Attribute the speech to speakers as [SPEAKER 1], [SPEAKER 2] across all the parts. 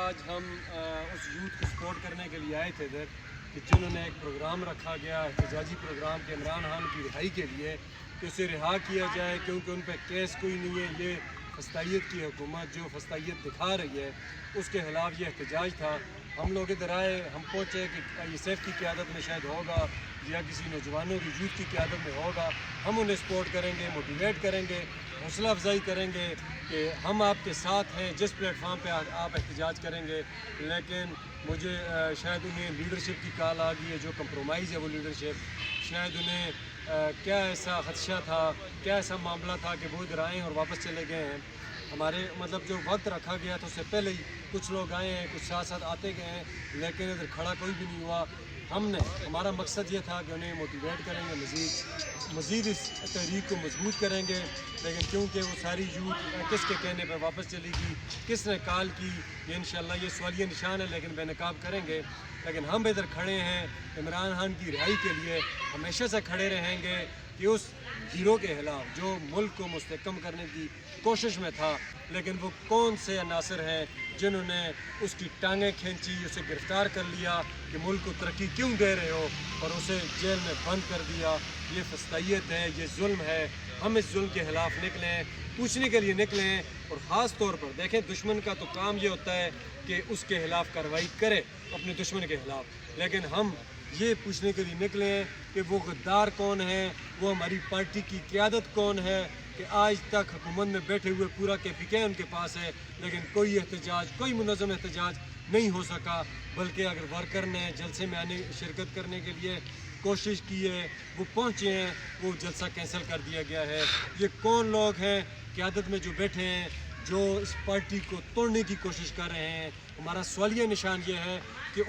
[SPEAKER 1] آج ہم اس یوتھ کو سپورٹ کرنے کے لیے آئے تھے ادھر کہ جنہوں نے ایک پروگرام رکھا گیا احتجاجی پروگرام کہ عمران خان کی رہائی کے لیے کہ اسے رہا کیا جائے، کیونکہ ان پہ کیس کوئی نہیں ہے۔ یہ فسطائیت کی حکومت جو فسطائیت دکھا رہی ہے اس کے خلاف یہ احتجاج تھا۔ ہم لوگ ادھر آئے، ہم پہنچے کہ یہ سیف کی قیادت میں شاید ہوگا یا کسی نوجوانوں کی یوتھ کی قیادت میں ہوگا، ہم انہیں سپورٹ کریں گے، موٹیویٹ کریں گے، حوصلہ افزائی کریں گے کہ ہم آپ کے ساتھ ہیں جس پلیٹ فارم پہ آپ احتجاج کریں گے۔ لیکن مجھے شاید انہیں لیڈرشپ کی کال آ گئی ہے، جو کمپرومائز ہے وہ لیڈرشپ، شاید انہیں کیا ایسا خدشہ تھا، کیا ایسا معاملہ تھا کہ وہ ادھر آئیں اور واپس چلے گئے ہیں۔ ہمارے مطلب جو وقت رکھا گیا تھا اس سے پہلے ہی کچھ لوگ آئے ہیں، کچھ ساتھ ساتھ آتے گئے ہیں، لیکن ادھر کھڑا کوئی بھی نہیں ہوا۔ ہمارا مقصد یہ تھا کہ انہیں موٹیویٹ کریں گے، مزید اس تحریک کو مضبوط کریں گے، لیکن کیونکہ وہ ساری یوتھ کس کے کہنے پہ واپس چلی گئی، کس نے کال کی، یہ انشاءاللہ یہ سوالیہ نشان ہے، لیکن بے نقاب کریں گے۔ لیکن ہم ادھر کھڑے ہیں عمران خان کی رہائی کے لیے، ہمیشہ سے کھڑے رہیں گے کہ اس ہیرو کے خلاف جو ملک کو مستحکم کرنے کی کوشش میں تھا، لیکن وہ کون سے عناصر ہیں جنہوں نے اس کی ٹانگیں کھینچی، اسے گرفتار کر لیا کہ ملک کو ترقی کیوں دے رہے ہو، اور اسے جیل میں بند کر دیا۔ یہ فسطائیت ہے، یہ ظلم ہے۔ ہم اس ظلم کے خلاف نکلیں، پوچھنے کے لیے نکلیں، اور خاص طور پر دیکھیں دشمن کا تو کام یہ ہوتا ہے کہ اس کے خلاف کارروائی کرے اپنے دشمن کے خلاف، لیکن ہم یہ پوچھنے کے لیے نکلیں کہ وہ غدار کون ہیں، وہ ہماری پارٹی کی قیادت کون ہے کہ آج تک حکومت میں بیٹھے ہوئے پورا KPK ان کے پاس ہے، لیکن کوئی احتجاج، کوئی منظم احتجاج نہیں ہو سکا، بلکہ اگر ورکر نے جلسے میں شرکت کرنے کے لیے کوشش کی ہے، وہ پہنچے ہیں، وہ جلسہ کینسل کر دیا گیا ہے۔ یہ کون لوگ ہیں قیادت میں جو بیٹھے ہیں، جو اس پارٹی کو توڑنے کی کوشش کر رہے ہیں؟ ہمارا سوالیہ نشان یہ ہے کہ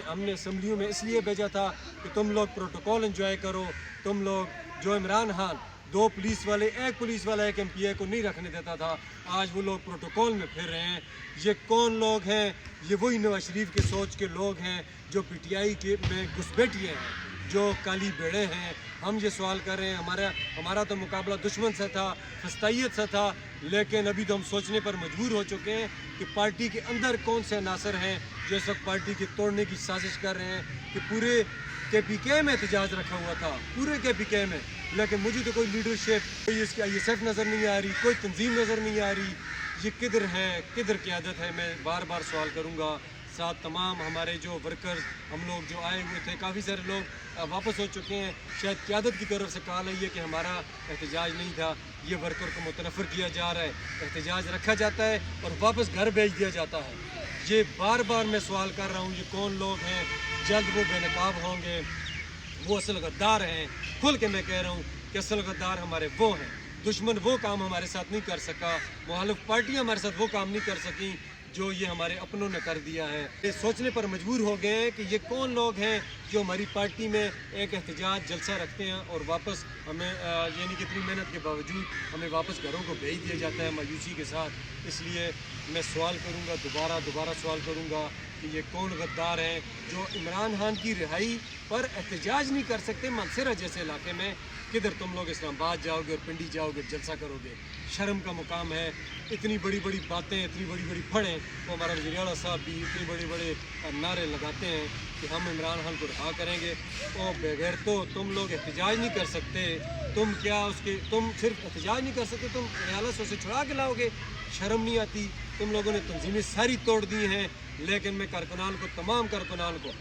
[SPEAKER 1] ہم نے اسمبلیوں میں اس لیے بھیجا تھا کہ تم لوگ پروٹوکول انجوائے کرو، تم لوگ جو عمران خان 2 پولیس والے، 1 پولیس والا 1 MPA کو نہیں رکھنے دیتا تھا، آج وہ لوگ پروٹوکول میں پھر رہے ہیں۔ یہ کون لوگ ہیں؟ یہ وہی نواز شریف کے سوچ کے لوگ ہیں جو PTI کے میں گھسپیٹیے ہیں، جو کالی بیڑے ہیں۔ ہم یہ سوال کر رہے ہیں، ہمارا تو مقابلہ دشمن سے تھا، فسطائیت سے تھا، لیکن ابھی تو ہم سوچنے پر مجبور ہو چکے ہیں کہ پارٹی کے اندر کون سے عناصر ہیں جو اس وقت پارٹی کے توڑنے کی سازش کر رہے ہیں کہ پورے KPK میں احتجاج رکھا ہوا تھا، پورے KPK میں، لیکن مجھے تو کوئی لیڈرشپ، کوئی اس کی ISF نظر نہیں آ رہی، کوئی تنظیم نظر نہیں آ رہی۔ یہ کدھر ہے، کدھر قیادت ہے؟ میں بار بار سوال کروں گا۔ ساتھ تمام ہمارے جو ورکرز، ہم لوگ جو آئے ہوئے تھے، کافی سارے لوگ واپس ہو چکے ہیں، شاید قیادت کی طرف سے کہا ہے کہ ہمارا احتجاج نہیں تھا، یہ ورکر کو متنفر کیا جا رہا ہے، احتجاج رکھا جاتا ہے اور واپس گھر بھیج دیا جاتا ہے۔ یہ بار بار میں سوال کر رہا ہوں، یہ کون لوگ ہیں؟ جلد وہ بے نقاب ہوں گے، وہ اصل غدار ہیں۔ کھل کے میں کہہ رہا ہوں کہ اصل غدار ہمارے وہ ہیں۔ دشمن وہ کام ہمارے ساتھ نہیں کر سکا، مخالف پارٹیاں ہمارے ساتھ وہ کام نہیں کر سکیں جو یہ ہمارے اپنوں نے کر دیا ہے۔ یہ سوچنے پر مجبور ہو گئے ہیں کہ یہ کون لوگ ہیں جو ہماری پارٹی میں ایک احتجاج جلسہ رکھتے ہیں اور واپس ہمیں یعنی کہ اتنی محنت کے باوجود ہمیں واپس گھروں کو بھیج دیا جاتا ہے مایوسی کے ساتھ۔ اس لیے میں سوال کروں گا، دوبارہ سوال کروں گا کہ یہ کون غدار ہیں جو عمران خان کی رہائی پر احتجاج نہیں کر سکتے؟ منصورہ جیسے علاقے میں کدھر تم لوگ اسلام آباد جاؤ گے اور پنڈی جاؤ گے، جلسہ کرو گے؟ شرم کا مقام ہے۔ اتنی بڑی بڑی باتیں، اتنی بڑی بڑی پھڑیں، وہ ہمارا وزیر اعلیٰ صاحب بھی اتنے بڑے بڑے نعرے لگاتے ہیں کہ ہم عمران خان کو رہا کریں گے۔ او بغیر تو تم لوگ احتجاج نہیں کر سکتے، تم صرف احتجاج نہیں کر سکتے، تم ریاست سے اسے چھڑا کے لاؤ گے؟ شرم نہیں آتی؟ تم لوگوں نے تنظیمیں ساری توڑ دی ہیں، لیکن میں کارکنان کو، تمام کارکنان کو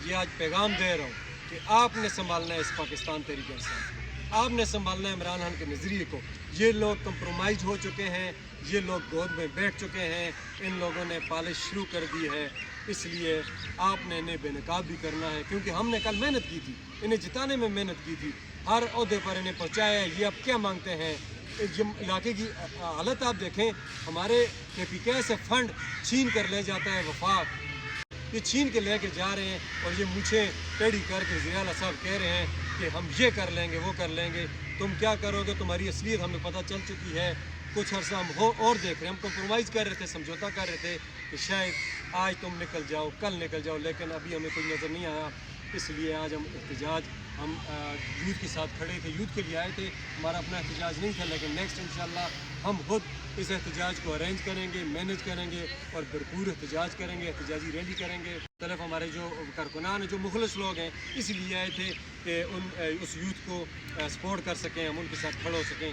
[SPEAKER 1] یہ آج پیغام دے رہا ہوں کہ آپ نے سنبھالنا ہے اس پاکستان تحریک انصاف، آپ نے سنبھالنا ہے عمران خان کے نظریے کو۔ یہ لوگ کمپرومائز ہو چکے ہیں، یہ لوگ گود میں بیٹھ چکے ہیں، ان لوگوں نے پالش شروع کر دی ہے، اس لیے آپ نے انہیں بے نقاب بھی کرنا ہے، کیونکہ ہم نے کل محنت کی تھی، انہیں جتانے میں محنت کی تھی، ہر عہدے پر انہیں پہنچایا ہے۔ یہ اب کیا مانگتے ہیں؟ علاقے کی حالت آپ دیکھیں، ہمارے KPK سے فنڈ چھین کر لے جاتا ہے وفاق، یہ چھین کے لے کے جا رہے ہیں، اور یہ مجھے ٹیڑھی کر کے وزیر اعلیٰ صاحب کہہ رہے ہیں کہ ہم یہ کر لیں گے، وہ کر لیں گے۔ تم کیا کرو گے؟ تمہاری اصلیت ہمیں پتہ چل چکی ہے۔ کچھ عرصہ ہم اور دیکھ رہے ہیں، ہم کمپرومائز کر رہے تھے، سمجھوتا کر رہے تھے کہ شاید آج تم نکل جاؤ، کل نکل جاؤ، لیکن ابھی ہمیں کوئی نظر نہیں آیا۔ اس لیے آج ہم احتجاج ہم یوتھ کے ساتھ کھڑے تھے، یوتھ کے لیے آئے تھے. ہمارا اپنا احتجاج نہیں تھا، لیکن نیکسٹ انشاءاللہ ہم خود اس احتجاج کو ارینج کریں گے، مینیج کریں گے اور بھرپور احتجاج کریں گے، احتجاجی ریلی کریں گے. مختلف ہمارے جو کارکنان ہیں، جو مخلص لوگ ہیں، اس لیے آئے تھے کہ اس یوتھ کو سپورٹ کر سکیں، ہم ان کے ساتھ کھڑے ہو سکیں.